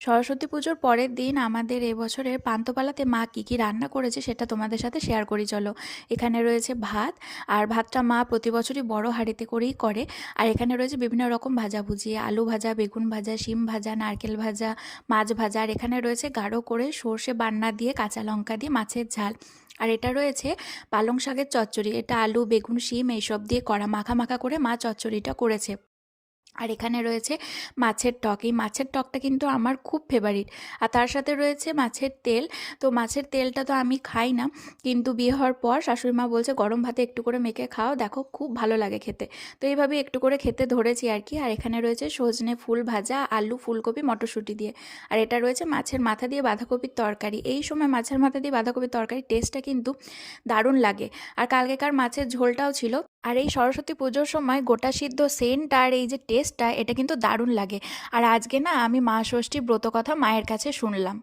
সরস্বতী পুজোর পরের দিন আমাদের এবছরের পান্তুপালাতে মা কী কী রান্না করেছে সেটা তোমাদের সাথে শেয়ার করি চলো। এখানে রয়েছে ভাত, আর ভাতটা মা প্রতি বছরই বড় হাঁড়িতে করেই করে। আর এখানে রয়েছে বিভিন্ন রকম ভাজাভুজি, আলু ভাজা, বেগুন ভাজা, শিম ভাজা, নারকেল ভাজা, মাছ ভাজা। আর এখানে রয়েছে গাঢ় করে সর্ষে বান্না দিয়ে কাঁচা লঙ্কা দিয়ে মাছের ঝাল। আর এটা রয়েছে পালং শাকের চচ্চড়ি, এটা আলু বেগুন শিম এইসব দিয়ে করা, মাখা মাখা করে মা চচ্চড়িটা করেছে। আর এখানে রয়েছে মাছের টক, এই মাছের টকটা কিন্তু আমার খুব ফেভারিট। আর তার সাথে রয়েছে মাছের তেল। তো মাছের তেলটা তো আমি খাই না, কিন্তু বিয়ে হওয়ার পর শাশুড়ি মা বলছে গরম ভাতে একটু করে মেখে খাও, দেখো খুব ভালো লাগে খেতে। তো এইভাবে একটু করে খেতে ধরেছি আর কি। আর এখানে রয়েছে সজনে ফুল ভাজা, আলু ফুলকপি মটরশুঁটি দিয়ে। আর এটা রয়েছে মাছের মাথা দিয়ে বাঁধাকপির তরকারি। এই সময় মাছের মাথা দিয়ে বাঁধাকপির তরকারি টেস্টটা কিন্তু দারুণ লাগে। আর কালকেকার মাছের ঝোলটাও ছিল। আর এই সরস্বতী পুজোর সময় গোটা সিদ্ধ সেন্ট আর এই যে টেস্টটা, এটা কিন্তু দারুণ লাগে। আর আজকে না আমি মা ষষ্ঠী ব্রত কথা মায়ের কাছে শুনলাম।